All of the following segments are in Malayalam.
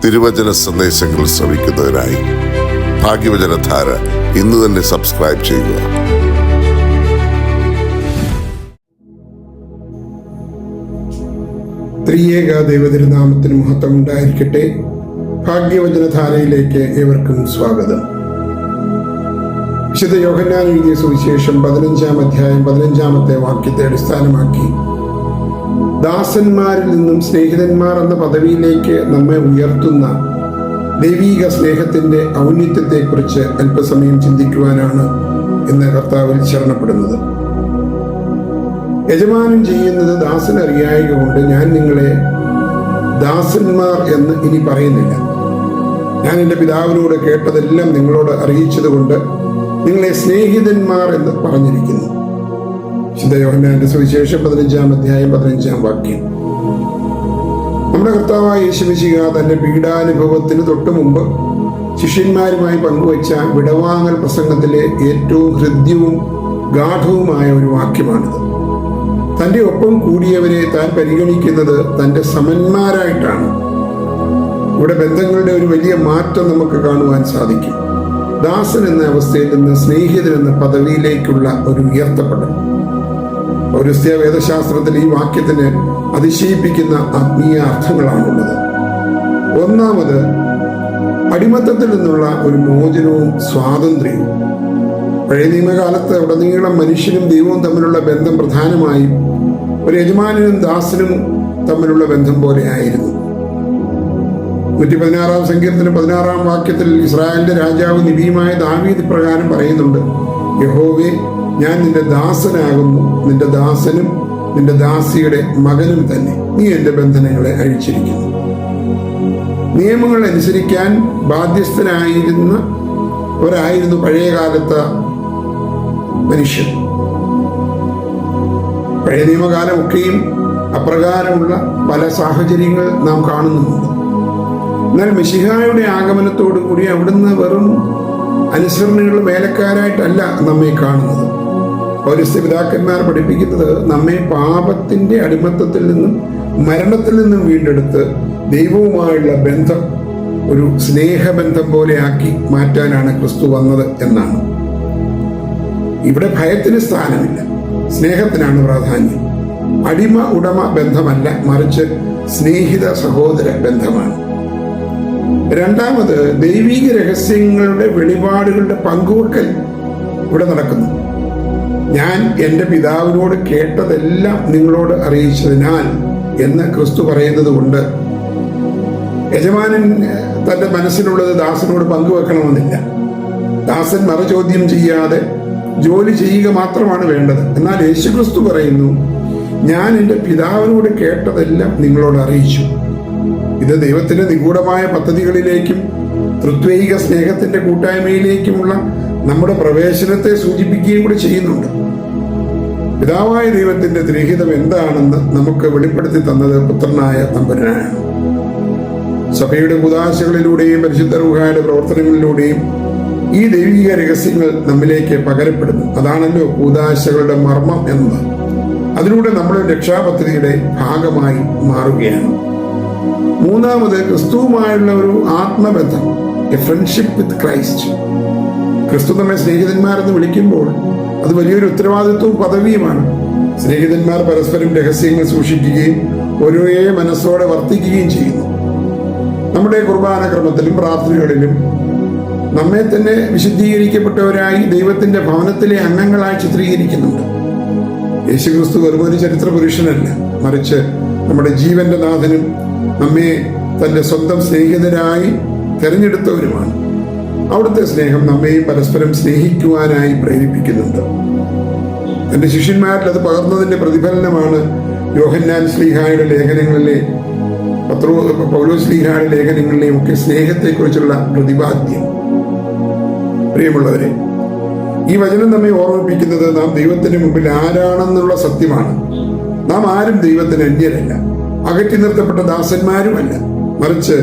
തിരുവചന സന്ദേശങ്ങൾ ശ്രവിക്കുന്നതിനായി ഭാഗ്യവചനധാര ഇന്ന് തന്നെ സബ്സ്ക്രൈബ് ചെയ്യുക. ത്രിയേക ദൈവതിരുനാമത്തിന് മഹത്വം ഉണ്ടായിരിക്കട്ടെ. ഭാഗ്യവചനധാരയിലേക്ക് ഏവർക്കും സ്വാഗതം. വിശുദ്ധ യോഹന്നാൻ എഴുതിയ സുവിശേഷം 15-ാം അധ്യായം 15-ാമത്തെ വാക്യത്തെ അടിസ്ഥാനമാക്കി ദാസന്മാരിൽ നിന്നും സ്നേഹിതന്മാർ എന്ന പദവിയിലേക്ക് നമ്മെ ഉയർത്തുന്ന ദൈവീക സ്നേഹത്തിന്റെ ഔന്നത്യത്തെക്കുറിച്ച് അല്പസമയം ചിന്തിക്കുവാനാണ് ഇന്ന് കർത്താവിൽ ശരണപ്പെടുന്നത്. യജമാനൻ ചെയ്യുന്നത് ദാസൻ അറിയായക കൊണ്ട് ഞാൻ നിങ്ങളെ ദാസന്മാർ എന്ന് ഇനി പറയുന്നില്ല. ഞാൻ എൻ്റെ പിതാവിനോട് കേട്ടതെല്ലാം നിങ്ങളോട് അറിയിച്ചതുകൊണ്ട് നിങ്ങളെ സ്നേഹിതന്മാർ എന്ന് പറഞ്ഞിരിക്കുന്നു. വിശുദ്ധ യോഹന്നാന്റെ സുവിശേഷം 15-ാം അധ്യായം 15-ാം വാക്യം. നമ്മുടെ കർത്താവായ യേശുമിശിഹ തന്റെ പീഡാനുഭവത്തിന് തൊട്ടു മുമ്പ് ശിഷ്യന്മാരുമായി പങ്കുവച്ച വിടവാങ്ങൽ പ്രസംഗത്തിലെ ഏറ്റവും ഹൃദ്യവും ഗാഠവുമായ ഒരു വാക്യമാണിത്. തന്റെ ഒപ്പം കൂടിയവരെ താൻ പരിഗണിക്കുന്നത് തന്റെ സമന്മാരായിട്ടാണ്. ഇവിടെ ബന്ധങ്ങളുടെ ഒരു വലിയ മാറ്റം നമുക്ക് കാണുവാൻ സാധിക്കും. ദാസൻ എന്ന അവസ്ഥയിൽ നിന്ന് സ്നേഹിതൻ എന്ന പദവിയിലേക്കുള്ള ഒരു ഉയർത്തപ്പെടൽ. പൗരസ്ത്യ വേദശാസ്ത്രത്തിൽ ഈ വാക്യത്തിന് അതിശയിപ്പിക്കുന്ന ആത്മീയ അർത്ഥങ്ങളാണുള്ളത്. ഒന്നാമത്, അടിമത്തത്തിൽ നിന്നുള്ള ഒരു മോചനവും സ്വാതന്ത്ര്യവും. പഴയ നിയമകാലത്ത് ഉടനീളം മനുഷ്യനും ദൈവവും തമ്മിലുള്ള ബന്ധം പ്രധാനമായും ഒരു യജമാനനും ദാസനും തമ്മിലുള്ള ബന്ധം പോലെയായിരുന്നു. 116-ാം സങ്കീർത്തനം 16-ാം വാക്യത്തിൽ ഇസ്രായേലിന്റെ രാജാവ് നബിയുമായ ദാവീദ് പ്രകാരം പറയുന്നുണ്ട്: യഹോവേ, ഞാൻ നിന്റെ ദാസനാകുന്നു, നിന്റെ ദാസനും നിന്റെ ദാസിയുടെ മകനും തന്നെ. നീ എന്റെ ബന്ധനങ്ങളെ അഴിച്ചിരിക്കുന്നു. നിയമങ്ങൾ അനുസരിക്കാൻ ബാധ്യസ്ഥനായിരുന്നവരായിരുന്നു പഴയകാലത്ത് മനുഷ്യൻ. പഴയ നിയമകാലമൊക്കെയും അപ്രകാരമുള്ള പല സാഹചര്യങ്ങൾ നാം കാണുന്നുണ്ട്. എന്നാൽ മിശിഹായുടെ ആഗമനത്തോടു കൂടി അവിടുന്ന് വെറും അനുസരണകളുടെ വേലക്കാരായിട്ടല്ല നമ്മെ കാണുന്നത്. പൗരസ്ത്യ പിതാക്കന്മാർ പഠിപ്പിക്കുന്നത് നമ്മെ പാപത്തിന്റെ അടിമത്തത്തിൽ നിന്നും മരണത്തിൽ നിന്നും വീണ്ടെടുത്ത് ദൈവവുമായുള്ള ബന്ധം ഒരു സ്നേഹബന്ധം പോലെയാക്കി മാറ്റാനാണ് ക്രിസ്തു വന്നത് എന്നാണ്. ഇവിടെ ഭയത്തിന് സ്ഥാനമില്ല, സ്നേഹത്തിനാണ് പ്രാധാന്യം. അടിമ ഉടമ ബന്ധമല്ല, മറിച്ച് സ്നേഹിത സഹോദര ബന്ധമാണ്. രണ്ടാമത്, ദൈവിക രഹസ്യങ്ങളുടെ വെളിപാടുകളുടെ പങ്കുവെക്കൽ ഇവിടെ നടക്കുന്നു. ഞാൻ എൻ്റെ പിതാവിനോട് കേട്ടതെല്ലാം നിങ്ങളോട് അറിയിച്ചതിനാൽ എന്ന് ക്രിസ്തു പറയുന്നത് കൊണ്ട് യജമാനൻ തന്റെ മനസ്സിലുള്ളത് ദാസനോട് പങ്കുവെക്കണമെന്നില്ല. ദാസൻ മറുചോദ്യം ചെയ്യാതെ ജോലി ചെയ്യുക മാത്രമാണ് വേണ്ടത്. എന്നാൽ യേശുക്രിസ്തു പറയുന്നു, ഞാൻ എൻ്റെ പിതാവിനോട് കേട്ടതെല്ലാം നിങ്ങളോട് അറിയിച്ചു. ഇത് ദൈവത്തിന്റെ നിഗൂഢമായ പദ്ധതികളിലേക്കും തൃത്വൈക സ്നേഹത്തിന്റെ കൂട്ടായ്മയിലേക്കുമുള്ള നമ്മുടെ പ്രവേശനത്തെ സൂചിപ്പിക്കുകയും കൂടി ചെയ്യുന്നുണ്ട്. പിതാവായ ദൈവത്തിന്റെ ത്രിഹിതം എന്താണെന്ന് നമുക്ക് വെളിപ്പെടുത്തി തന്നത് പുത്രനായ തമ്പുരാനാണ്. സഭയുടെ കൂദാശകളിലൂടെയും പരിശുദ്ധ റൂഹായുടെ പ്രവർത്തനങ്ങളിലൂടെയും ഈ ദൈവിക രഹസ്യങ്ങൾ നമ്മിലേക്ക് പകരപ്പെടുന്നു. അതാണല്ലോ കൂദാശകളുടെ മർമ്മം എന്നത്. അതിലൂടെ നമ്മുടെ രക്ഷാപദ്ധതിയുടെ ഭാഗമായി മാറുകയാണ്. മൂന്നാമത്, ക്രിസ്തുവുമായുള്ള ഒരു ആത്മബന്ധം, എ ഫ്രണ്ട്ഷിപ്പ് വിത്ത് ക്രൈസ്റ്റ്. ക്രിസ്തു നമ്മെ സ്നേഹിതന്മാരെന്ന് വിളിക്കുമ്പോൾ അത് വലിയൊരു ഉത്തരവാദിത്വവും പദവിയുമാണ്. സ്നേഹിതന്മാർ പരസ്പരം രഹസ്യങ്ങൾ സൂക്ഷിക്കുകയും ഒരേ മനസ്സോടെ വർത്തിക്കുകയും ചെയ്യുന്നു. നമ്മുടെ കുർബാന ക്രമത്തിലും പ്രാർത്ഥനകളിലും നമ്മെ തന്നെ വിശുദ്ധീകരിക്കപ്പെട്ടവരായി ദൈവത്തിന്റെ ഭവനത്തിലെ അംഗങ്ങളായി ചിത്രീകരിക്കുന്നുണ്ട്. യേശുക്രിസ്തു വെറുമൊരു ചരിത്ര പുരുഷനല്ല, മറിച്ച് നമ്മുടെ ജീവന്റെ നാഥനും നമ്മെ തന്റെ സ്വന്തം സ്നേഹിതരായി തെരഞ്ഞെടുത്തവരുമാണ്. അവിടുത്തെ സ്നേഹം നമ്മെയും പരസ്പരം സ്നേഹിക്കുവാനായി പ്രേരിപ്പിക്കുന്നുണ്ട്. തന്റെ ശിഷ്യന്മാരിൽ അത് പകർന്നതിന്റെ പ്രതിഫലനമാണ് യോഹന്നാൻ ശ്ലീഹായുടെ ലേഖനങ്ങളിലെ പൗലോസ് ശ്ലീഹായുടെ ലേഖനങ്ങളിലെയും ഒക്കെ സ്നേഹത്തെക്കുറിച്ചുള്ള പ്രതിപാദ്യം. പ്രിയമുള്ളവരെ, ഈ വചനം നമ്മെ ഓർമ്മിപ്പിക്കുന്നത് നാം ദൈവത്തിന് മുമ്പിൽ ആരാണെന്നുള്ള സത്യമാണ്. നാം ആരും ദൈവത്തിന് അന്യരല്ല, അകറ്റി നിർത്തപ്പെട്ട ദാസന്മാരുമല്ല, മറിച്ച്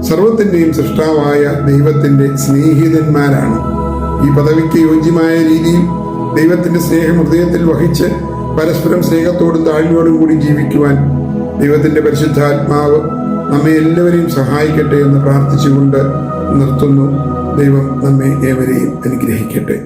സർവത്തിന്റെയും സൃഷ്ടാവായ ദൈവത്തിന്റെ സ്നേഹിതന്മാരാണ്. ഈ പദവിക്ക് യോജ്യമായ രീതിയിൽ ദൈവത്തിന്റെ സ്നേഹം ഹൃദയത്തിൽ വഹിച്ച് പരസ്പരം സ്നേഹത്തോടും താഴ്മയോടും കൂടി ജീവിക്കുവാൻ ദൈവത്തിന്റെ പരിശുദ്ധാത്മാവ് നമ്മെ എല്ലാവരെയും സഹായിക്കട്ടെ എന്ന് പ്രാർത്ഥിച്ചുകൊണ്ട് നിർത്തുന്നു. ദൈവം നമ്മെ ഏവരെയും അനുഗ്രഹിക്കട്ടെ.